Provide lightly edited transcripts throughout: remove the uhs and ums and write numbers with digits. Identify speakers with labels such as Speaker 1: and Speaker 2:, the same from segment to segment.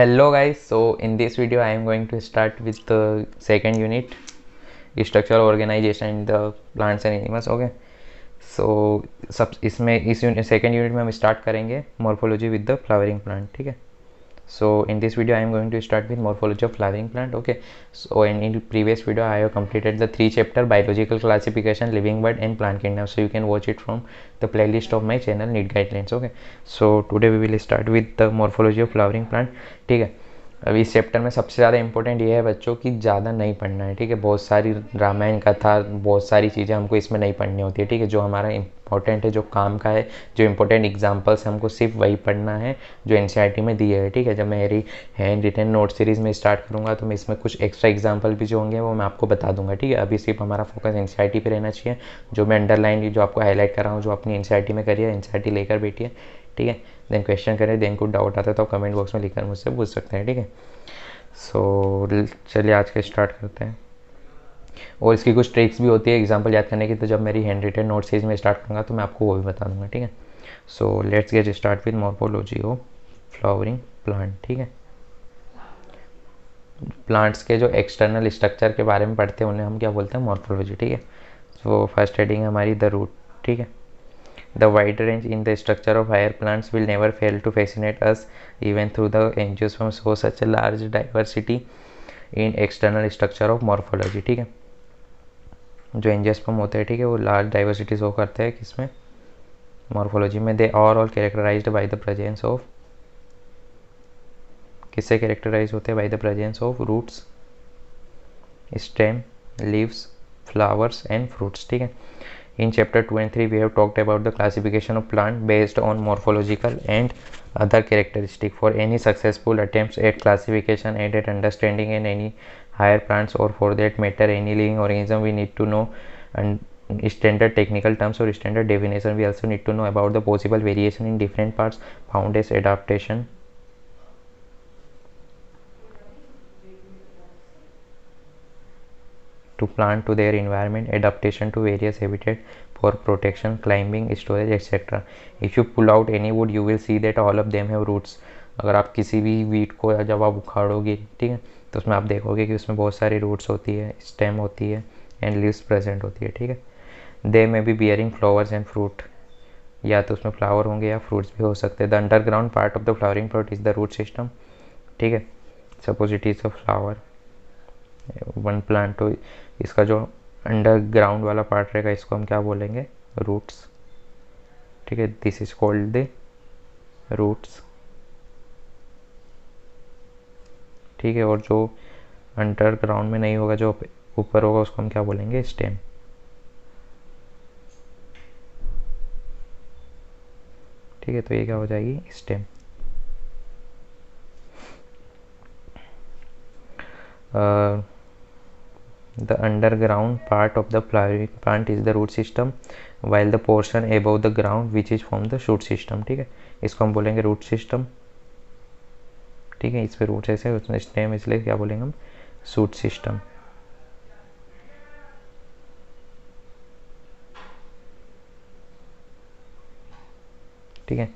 Speaker 1: Hello guys, so in this video I am going to start with the second unit, structural organization in the plants and animals. Okay, so सब इसमें इस second unit में हम start करेंगे morphology with the flowering plant. ठीक है. So in this video I am going to start with morphology of flowering plant. Okay, so in previous video I have completed the 3 chapter biological classification, living bird and plant kingdom, so you can watch it from the playlist of my channel Need Guidelines. Okay, so today we will start with the morphology of flowering plant. ठीक है. अभी इस chapter में सबसे ज़्यादा important ये है बच्चों की ज़्यादा नहीं पढ़ना है. ठीक है. बहुत सारी रामायण कथा, बहुत सारी चीज़ें हमको इसमें नहीं पढ़नी होती है. ठीक है. जो हमारा इंपॉर्टेंट है, जो काम का है, जो इंपॉर्टेंट एग्जांपल्स हमको सिर्फ वही पढ़ना है जो एनसीईआरटी में दिए है. ठीक है. जब मैं मेरी हैंड रिटन नोट सीरीज़ में स्टार्ट करूँगा तो मैं इसमें कुछ एक्स्ट्रा एग्जाम्पल भी जो होंगे वो मैं आपको बता दूंगा. ठीक है. अभी सिर्फ हमारा फोकस एनसीईआरटी पे रहना चाहिए. जो मैं अंडरलाइन जो आपको हाईलाइट कर रहा हूँ, जो अपनी एनसीईआरटी में करिए, एनसीईआरटी लेकर बैठिए. ठीक है. देन क्वेश्चन करें, देन कुछ डाउट आता है तो कमेंट बॉक्स में लिखकर मुझसे पूछ सकते हैं. ठीक है. सो चलिए आज के स्टार्ट करते हैं. और इसकी कुछ ट्रिक्स भी होती है एग्जांपल याद करने की, तो जब मेरी हैंड रिटन नोट सीरीज में स्टार्ट करूँगा तो मैं आपको वो भी बता दूंगा. ठीक है. So let's get start with morphology of flowering plant. ठीक है. प्लांट्स के जो एक्सटर्नल स्ट्रक्चर के बारे में पढ़ते हैं उन्हें हम क्या बोलते हैं, मॉर्फोलॉजी. ठीक है. सो फर्स्ट हेडिंग है हमारी द रूट. ठीक है. The wide range in the structure of higher plants will never fail to fascinate us even through the angiosperm show such a large diversity in external structure of morphology. ठीक है. जो angiosperm होते हैं, ठीक है, वो लार्ज डाइवर्सिटी शो करते हैं किसमें, मॉर्फोलॉजी में. They are all characterized by the presence of, किससे कैरेक्टराइज होते हैं, by the presence of roots, stem, leaves, flowers and fruits. ठीक है. In chapter 2 and 3 we have talked about the classification of plant based on morphological and other characteristics. For any successful attempts at classification and at understanding in any higher plants, or for that matter any living organism, we need to know and standard technical terms or standard definition. We also need to know about the possible variation in different parts found as adaptation to plant to their environment, adaptation to various habitat for protection, climbing, storage, etc. If you pull out any wood, you will see that all of them have roots. अगर आप किसी भी wheat को जब आप उखाड़ोगे, ठीक है, तो उसमें आप देखोगे कि उसमें बहुत सारी रूट्स होती है, स्टेम होती है एंड लीव्स प्रेजेंट होती है. ठीक है. They may be bearing flowers and fruit, या तो उसमें फ्लावर होंगे या फ्रूट्स भी हो सकते हैं. The underground part of the flowering plant is the root system. ठीक है. Suppose it is a flower one plant, तो इसका जो अंडरग्राउंड वाला पार्ट रहेगा इसको हम क्या बोलेंगे, रूट्स. ठीक है. This is called the roots. ठीक है. और जो अंडरग्राउंड में नहीं होगा, जो ऊपर होगा, उसको हम क्या बोलेंगे, स्टेम. ठीक है. तो ये क्या हो जाएगी, stem. The underground part of the flowering plant is the root system, while the portion above the ground which is from the shoot system. ठीक है. इसको हम बोलेंगे रूट सिस्टम. ठीक है. इस पे रूट ऐसे, उसमें स्टेम, इसलिए क्या बोलेंगे हम, शूट सिस्टम. ठीक है.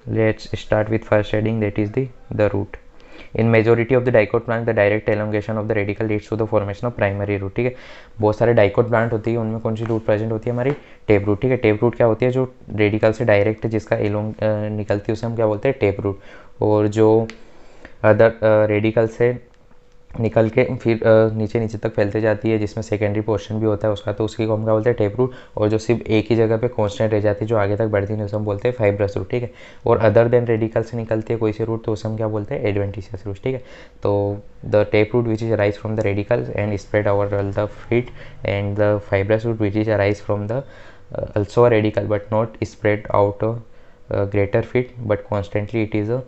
Speaker 1: Let's start with first heading, that is the root. In majority of the dicot plant the direct elongation of the radical leads to the formation of primary root. ठीक है. बहुत सारे डाइकोट प्लांट होती है, उनमें कौन सी रूट प्रेजेंट होती है, हमारी टेप रूट. ठीक है. टेप रूट क्या होती है, जो रेडिकल से डायरेक्ट जिसका एलोंग निकलती है उसे हम क्या बोलते हैं, टेप रूट. और जो अदर रेडिकल से निकल के फिर नीचे नीचे तक फैलते जाती है, जिसमें सेकेंडरी पोर्शन भी होता है उसका, तो उसकी को हम क्या बोलते हैं, टेप रूट. और जो सिर्फ एक ही जगह पे कांस्टेंट रह जाती है, जो आगे तक बढ़ती नहीं, उसे हम बोलते हैं फाइब्रस रूट. ठीक है. और अदर देन रेडिकल से निकलती है कोई सी रूट, तो उसे हम क्या बोलते हैं, एडवेंटिशियस रूट. ठीक है. तो the tap root which is arise from the radical and spread over the feet, and the fibrous root which is arise from the also a radical but not spread out a greater feet, but constantly it is a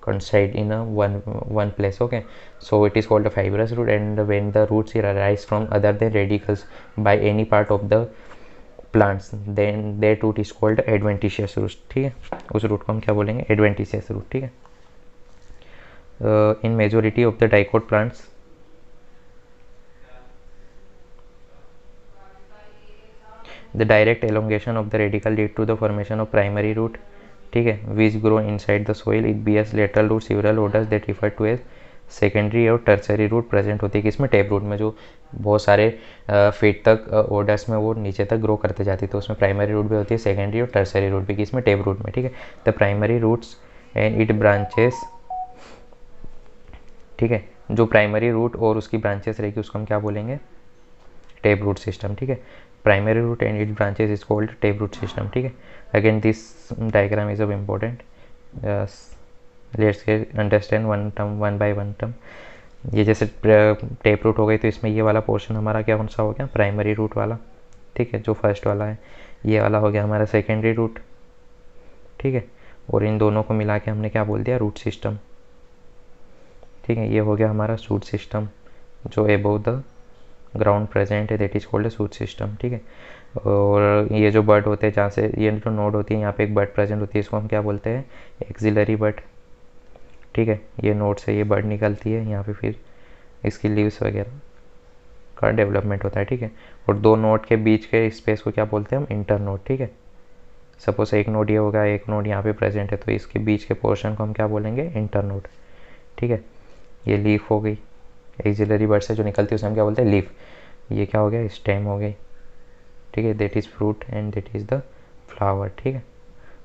Speaker 1: conside in a one place. Okay, so it is called a fibrous root, and when the roots arise from other than radicals by any part of the plants, then that root is called adventitious root. ठीक है. उस root को हम क्या बोलेंगे, adventitious root. ठीक है. In majority of the dicot plants, the direct elongation of the radical lead to the formation of primary root. ठीक है, which grow inside the soil, it be as lateral root, several orders that refer to as secondary और tertiary root present होती है किसमें, tap root में, जो बहुत सारे फीट तक ओडर्स में वो नीचे तक ग्रो करते जाती है। तो उसमें प्राइमरी रूट भी होती है, सेकेंडरी और टर्सरी रूट भी किसमें, टेप रूट में। ठीक है, the primary roots and it branches, ठीक है, जो प्राइमरी रूट और उसकी ब्रांचेस रहेगी उसको हम क्या बोलेंगे, टेप रूट सिस्टम। ठीक है, primary root and it branches is called tap root system. ठीक है, again this diagram is of important, let's understand one by one term. ये जैसे टेप रूट हो गई तो इसमें ये वाला पोर्शन हमारा क्या कौन सा हो गया, प्राइमरी रूट वाला। ठीक है, जो फर्स्ट वाला है, ये वाला हो गया हमारा सेकेंडरी रूट। ठीक है, और इन दोनों को मिला के हमने क्या बोल दिया, रूट सिस्टम। ठीक है, ये हो गया हमारा सूट सिस्टम, जो एबव द ग्राउंड प्रेजेंट है, that is called a shoot system. ठीक है, और ये जो बर्ड होते हैं जहाँ से ये जो नोड होती है यहाँ पे एक बर्ड प्रेजेंट होती है, इसको हम क्या बोलते हैं, एक्सिलरी बर्ड। ठीक है, ये नोड से ये बर्ड निकलती है, यहाँ पे फिर इसकी लीव्स वगैरह का डेवलपमेंट होता है। ठीक है, और दो नोड के बीच के स्पेस को क्या बोलते हैं हम, इंटर नोड। ठीक है, सपोज एक नोड ये होगा, एक नोड यहाँ पे प्रेजेंट है, तो इसके बीच के पोर्शन को हम क्या बोलेंगे, इंटर नोड। ठीक है, ये लीफ हो गई, एक्सिलरी बर्ड से जो निकलती है उसे हम क्या बोलते हैं, लीफ। ये क्या हो गया, स्टेम हो गई। ठीक है, that is fruit and that is the flower. ठीक है,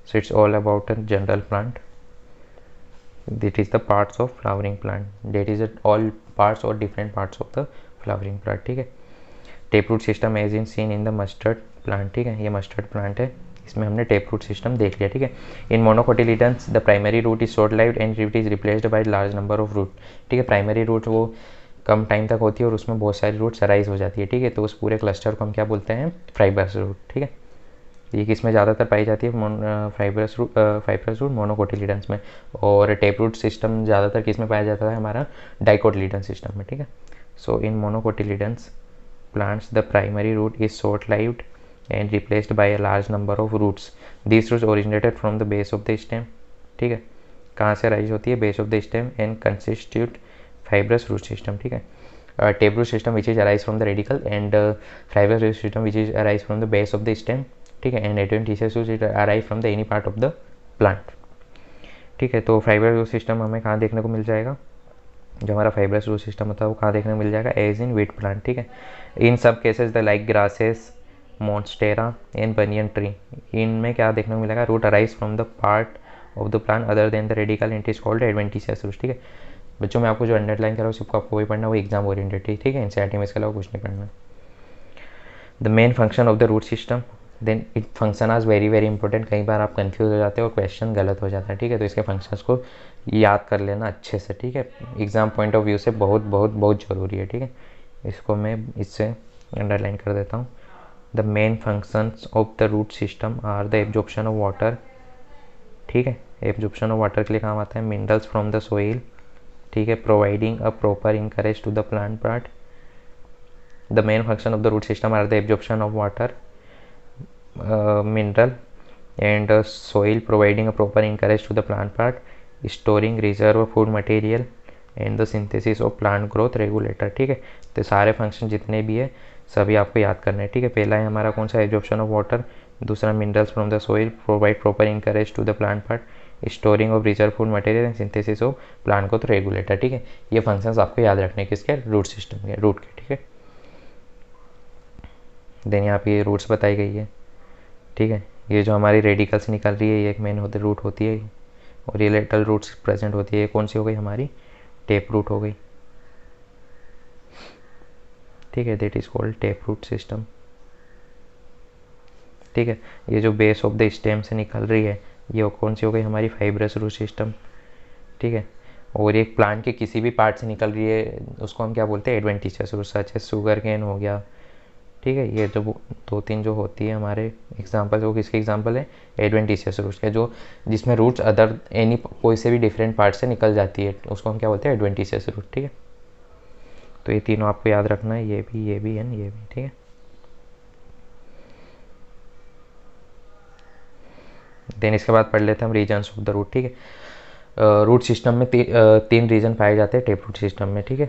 Speaker 1: so it's all about a general plant, that is the parts of flowering plant, that is all parts और different parts of the flowering plant. ठीक है, tap root system as in seen in the mustard plant. ठीक है, ये mustard plant है, इसमें हमने tape root system देख लिया। ठीक है, in monocotyledons the primary root is short lived and it is replaced by large number of root. ठीक है, प्राइमरी रूट वो कम टाइम तक होती है और उसमें बहुत सारी रूट्स अराइज हो जाती है। ठीक है, तो उस पूरे क्लस्टर को हम क्या बोलते हैं, फाइब्रस रूट। ठीक है, ये किसमें ज़्यादातर पाई जाती है, फाइब्रस रूट मोनोकोटिलिडन्स में, और टेप रूट सिस्टम ज़्यादातर किसमें पाया जाता है, हमारा डाइकोटिलिडन सिस्टम में। ठीक है, सो इन मोनोकोटिलिडन्स plants the primary root is short lived and replaced by a large number of roots. These roots originated from the base of the stem. ठीक है, कहाँ से राइज होती है, base of the stem and constitute fibrous root system. ठीक है, tap root system which is arise from the radical and fibrous root system which is arise from the base of the stem. ठीक है, and adventitious roots arise from the any part of the plant. ठीक है, तो fibrous root system हमें कहाँ देखने को मिल जाएगा, जो हमारा फाइब्रस रूट सिस्टम होता है वो कहाँ देखने को मिल जाएगा, एज इन वीट प्लांट। ठीक है, इन सब cases the like grasses, monstera and banyan tree, इनमें क्या देखने को मिलेगा, root arise from the part of the plant other than the radical and it is called adventitious root. ठीक है, बच्चों में आपको जो अंडरलाइन करा उसको आपको वही पढ़ना, वो एग्जाम ओरिएंटेड। ठीक है, एनसीईआरटी में इसके अलावा कुछ नहीं पढ़ना। The main function of the root system, then it function as very very important, कई बार आप कंफ्यूज हो जाते हो और क्वेश्चन गलत हो जाता है। ठीक है, तो इसके फंक्शंस को याद कर लेना अच्छे से। ठीक है, एग्जाम पॉइंट ऑफ व्यू से बहुत बहुत बहुत ज़रूरी है। ठीक है, इसको मैं इससे अंडरलाइन कर देता हूँ। The main functions of the root system are the absorption of water. ठीक है, एब्जॉर्प्शन ऑफ वाटर के लिए काम आता है मिनरल्स फ्रॉम द सोइल। ठीक है, providing a proper anchorage to the plant part. The main function of the root system are the absorption of water, mineral and soil, providing a proper encourage to the plant part, storing reserve of food material and the synthesis of plant growth regulator। ठीक है, तो सारे function जितने भी है सभी आपको याद करना है। ठीक है, पहला है हमारा कौन सा, एब्जॉर्प्शन ऑफ वाटर, दूसरा minerals from the soil, provide proper anchorage to the plant part, storing of reserve food material and synthesis of plant growth regulator. ठीक है, ये फंक्शंस आपको याद रखने के किसके, रूट सिस्टम के, रूट के। ठीक है, देन यहाँ पे रूट्स बताई गई है। ठीक है, ये जो हमारी रेडिकल से निकल रही है ये एक मेन होती रूट होती है, और ये लेटरल रूट्स प्रेजेंट होती है, कौन सी हो गई हमारी, टेप रूट हो गई। ठीक है, that is called tap root system. ठीक है, ये जो बेस ऑफ द स्टेम से निकल रही है ये कौन सी हो गई हमारी, फाइब्रस रूट सिस्टम। ठीक है, और एक प्लांट के किसी भी पार्ट से निकल रही है उसको हम क्या बोलते हैं, एडवेंटिशियस रूट, सच है शुगर केन हो गया। ठीक है, ये जो दो तीन जो होती है हमारे एग्जांपल, वो किसके एग्जांपल है, एडवेंटिशियस रूट्स के, जो जिसमें रूट्स अदर एनी कोई से भी डिफरेंट पार्ट से निकल जाती है उसको हम क्या बोलते हैं, एडवेंटिशियस रूट। ठीक है, तो ये तीनों आपको याद रखना है, ये भी एंड ये भी। ठीक है, देन इसके बाद पढ़ लेते हैं हम रीजन्स ऑफ द रूट। ठीक है, रूट सिस्टम में तीन रीजन पाए जाते हैं टेप रूट सिस्टम में। ठीक है,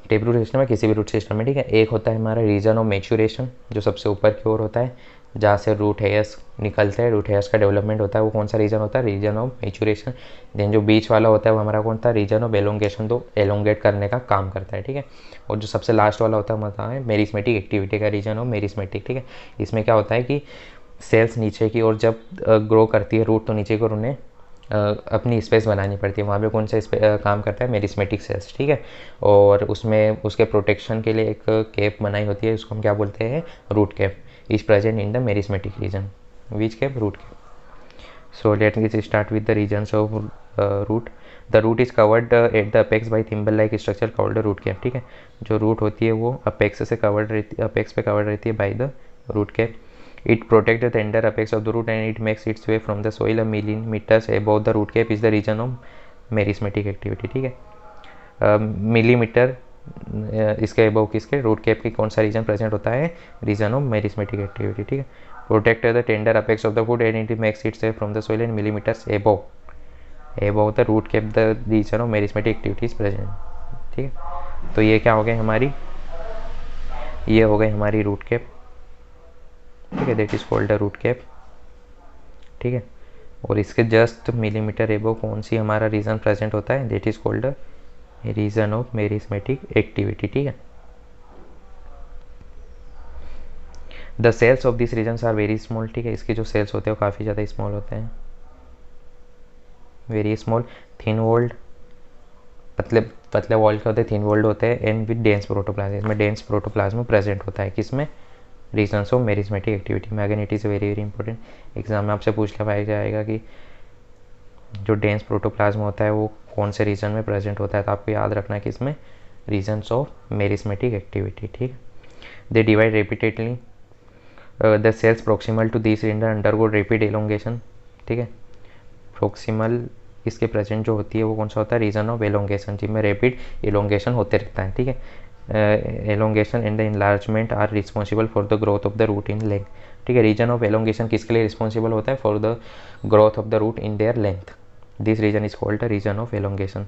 Speaker 1: टेप रूट सिस्टम में किसी भी रूट सिस्टम में। ठीक है, एक होता है हमारा रीजन ऑफ मैच्योरेशन, जो सबसे ऊपर की ओर होता है, जहाँ से रूट हेयर्स निकलते हैं, रूट हेयर्स का डेवलपमेंट होता है, वो कौन सा रीजन होता है, रीजन ऑफ मैचुरेशन। देन जो बीच वाला होता है वो हमारा कौन सा, रीजन ऑफ एलोंगेशन, तो एलोंगेट करने का काम करता है, ठीक है। और जो सबसे लास्ट वाला होता है मतलब है मेरिस्मेटिक एक्टिविटी का रीजन ऑफ मेरिस्मेटिक, ठीक है। इसमें क्या होता है कि सेल्स नीचे की ओर जब ग्रो करती है रूट, तो नीचे की ओर उन्हें अपनी स्पेस बनानी पड़ती है, वहाँ पे कौन सा काम करता है, मेरिस्मेटिक सेल्स, ठीक है। और उसमें उसके प्रोटेक्शन के लिए एक कैप बनाई होती है, उसको हम क्या बोलते हैं, root cap is present in the meristematic region, which cap, root cap. So let me start with the regions of root. The root is covered at the apex by thimble like structure called root cap, ठीक है। जो root होती है वो apex से covered रहती है, apex पे कवर्ड रहती है by the root cap. It protects the tender apex of the root and it makes its way from the soil a millimeters above the root cap is the region of meristematic activity, ठीक है। Millimetre इसके above किसके, root cap की कौन सा reason present होता है, region of meristematic activity, ठीक है। Protect the tender apex of the food and it makes its way from the soil and millimeters above the root cap the region of meristematic activity is present, ठीक है। तो ये क्या हो गई हमारी, ये हो गई हमारी रूट कैप, ठीक है, that is called a root cap, ठीक है। और इसके जस्ट मिलीमीटर एबो कौन सी हमारा रीजन प्रेजेंट होता है, that is called a region of meristematic activity, ठीक है। The cells of this regions are very small, ठीक है। इसके जो सेल्स होते हैं वो काफ़ी ज़्यादा स्मॉल होते हैं, वेरी स्मॉल, थिन वॉल्ड, पतले पतले वॉल के होते हैं, थिन वॉल्ड होते हैं, एंड विद डेंस प्रोटोप्लाज्म, इसमें डेंस प्रोटोप्लाज्म प्रेजेंट होता है, किसमें, रीजन्स ऑफ मेरिस्मेटिक एक्टिविटी में। Again it is very very important, exam में आपसे पूछ लिया जाएगा कि जो डेंस प्रोटोप्लाज्म होता है वो कौन से रीजन में प्रेजेंट होता है, तो आपको याद रखना है कि इसमें रीजन्स ऑफ मेरिस्मेटिक एक्टिविटी, ठीक है। They divide repeatedly, the cells proximal to this cylinder undergo rapid elongation, ठीक है। प्रोक्सिमल इसके प्रेजेंट जो होती है वो कौन सा होता है, रीजन ऑफ एलोंगेशन, जिसमें रैपिड एलोंगेशन होते रहता है, ठीक है। Elongation and the enlargement are responsible for the growth of the root in length, ठीक है। रीजन ऑफ एलोंगेशन किसके लिए रिस्पॉन्सिबल होता है, for the growth of the root in their length, this region is called the region of elongation,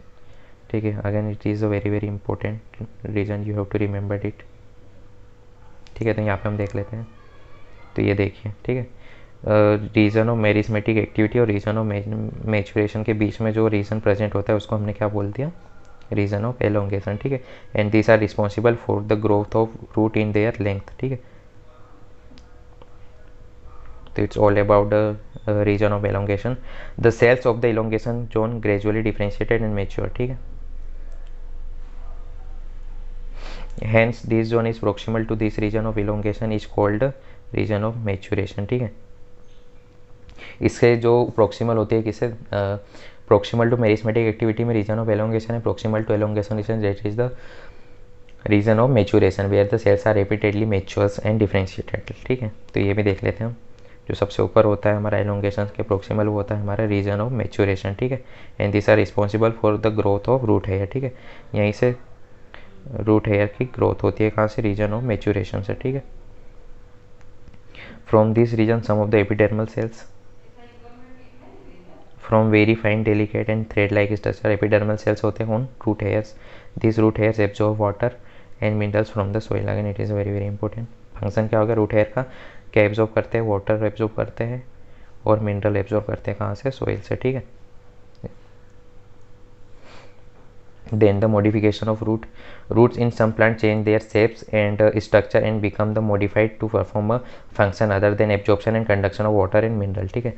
Speaker 1: ठीक है। Again it is a very very important region, you have to remember it, ठीक है। तो यहाँ पे हम देख लेते हैं, तो ये देखिए, ठीक है। रीजन ऑफ मेरिस्मेटिक एक्टिविटी और रीजन ऑफ मैचुरेशन के बीच में जो रीजन प्रेजेंट होता है उसको हमने क्या बोल दिया, रीजन ऑफ एलोंगेशन, ठीक है। And this are responsible for the growth of root in their length, ठीक है। तो it's all about the region of elongation. The cells of the elongation zone gradually differentiated and mature, ठीक है। Hence this zone is proximal to this region of elongation is called region of maturation, ठीक है। इससे जो proximal होती है किससे, proximal to meristematic activity में रीजन ऑफ एलोंगेशन है, proximal to elongation region that is the region of maturation where the cells are repeatedly matures and differentiated, ठीक है। तो ये भी देख लेते हैं हम, जो सबसे ऊपर होता है हमारा एलोंगेशन के प्रोक्सिमल वो होता है हमारा रीजन ऑफ मेचुरेशन, ठीक है। And this are responsible for the growth of root hair, ठीक है। यहीं से रूट हेयर की ग्रोथ होती है, कहाँ से, रीजन ऑफ मेचुरेशन से, ठीक है। From this region some of the epidermal cells from very fine delicate and thread like structure, epidermal cells होते हैं on root hairs, this root hairs absorb water and minerals from the soil, again it is very very important. Function क्या होगा root hair का, क्या absorb करते हैं, water absorb करते हैं और मिनरल एब्जॉर्ब करते हैं, कहाँ से, सोइल से, ठीक है। Then the modification of roots in some plants change their shapes and structure and become the modified to perform a function other than absorption and conduction of water and mineral, ठीक है।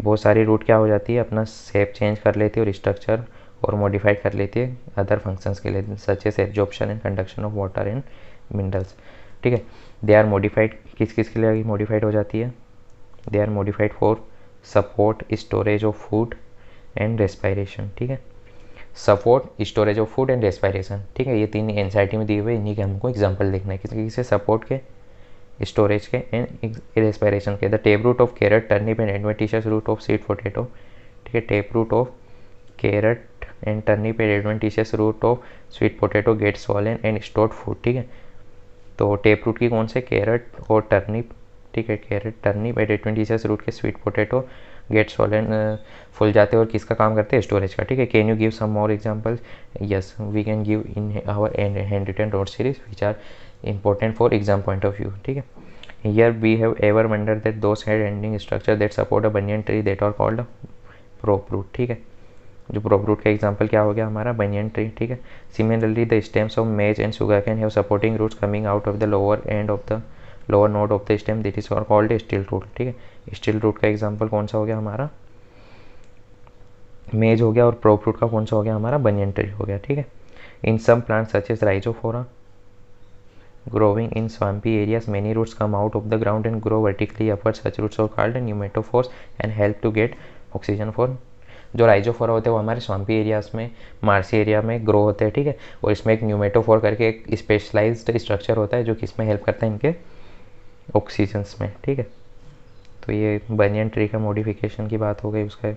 Speaker 1: बहुत सारी root क्या हो जाती है, अपना shape change कर लेती है और स्ट्रक्चर और मॉडिफाइड कर लेती है अदर फंक्शंस के लिए, such as absorption and conduction of water and minerals, ठीक है। दे आर मॉडिफाइड, किस किस के लिए मॉडिफाइड हो जाती है, they are modified for support, storage of food and respiration, ठीक है। Support, storage of food and respiration, ठीक है। ये तीन एनसीईआरटी में दिए हुए, इन्हीं के हमको एग्जांपल देखना है, किसी किसी सपोर्ट के, स्टोरेज के एंड रेस्पायरेशन के। The tap root of carrot, turnip and adventitious root of sweet potato, ठीक है। Tap root of carrot and turnip and adventitious root of sweet potato get swollen and stored food, ठीक है। तो tap root की कौन से, carat और turnip, ठीक है। Carrot, turnip and adventitious root के स्वीट पोटैटो गेट स्वॉलन, फूल जाते हैं और किसका काम करते हैं, स्टोरेज का, ठीक है। Can you give some more examples, yes we can give in our hand written note series which are important for exam point of view, ठीक है। Here we have ever wonder that those head ending structure that support a banyan tree that are called prop root. ठीक है, जो prop root का example क्या हो गया हमारा, बनियन ट्री। ठीक है, similarly the stems of maize and sugar cane have supporting roots coming out of the lower end of the lower node of the stem that is called stilt root. ठीक है, still root का example कौन सा हो गया हमारा, मेज हो गया, और प्रोप रूट का कौन सा हो गया हमारा, बनियन ट्री हो गया। ठीक है, in some plants such as Rhizophora growing in swampy areas, many roots come out of the ground and grow vertically upward. Such roots are called pneumatophores and help to get oxygen for। जो Rhizophora होते हैं वो हमारे स्वाम्पी areas में, Marcy area में grow होते हैं। ठीक है, और इसमें एक न्यूमेटोफोर करके एक स्पेशलाइज्ड स्ट्रक्चर होता है जो कि इसमें हेल्प करता है इनके ऑक्सीजन्स में। ठीक है, तो ये बनियन ट्री का मॉडिफिकेशन की बात हो गई, उसका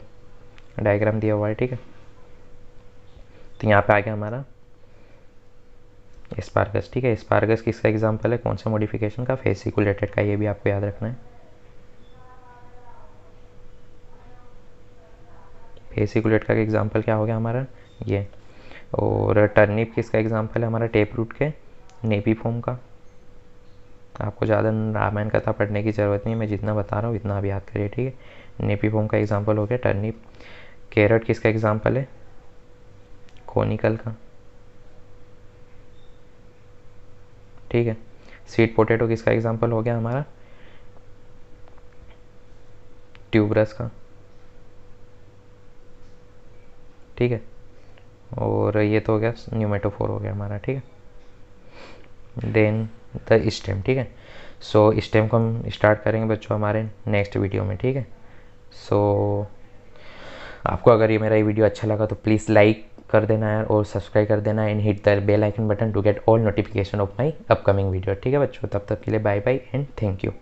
Speaker 1: डायग्राम दिया हुआ है। ठीक है, तो यहाँ पे आ गया हमारा एस्पार्गस। ठीक है, एस्पार्गस किसका एग्जांपल है, कौन सा मॉडिफिकेशन का, फेसिकुलेटेड का, ये भी आपको याद रखना है। फेसिकुलेट का एग्जांपल क्या हो गया हमारा, ये। और टर्निप किसका एग्जांपल है हमारा, टेप रूट के नेपीफॉर्म का। आपको ज़्यादा रामायण कथा पढ़ने की ज़रूरत नहीं है, मैं जितना बता रहा हूँ इतना आप याद करिए। ठीक है, नेपीफॉर्म का एग्जाम्पल हो गया टर्निप। कैरेट किसका एग्जाम्पल है, कोनिकल का। ठीक है, स्वीट पोटैटो किसका एग्जाम्पल हो गया हमारा, ट्यूबरस का। ठीक है, और ये तो हो गया न्यूमेटोफोर हो गया हमारा। ठीक है, देन द स्टेम। ठीक है, सो स्टेम को हम स्टार्ट करेंगे बच्चों हमारे नेक्स्ट वीडियो में। ठीक है, सो आपको अगर ये मेरा ये वीडियो अच्छा लगा तो प्लीज़ लाइक कर देना यार, और सब्सक्राइब कर देना and hit the bell icon button to get all notification of my upcoming video. ठीक है बच्चों, तब तक के लिए bye bye and thank you.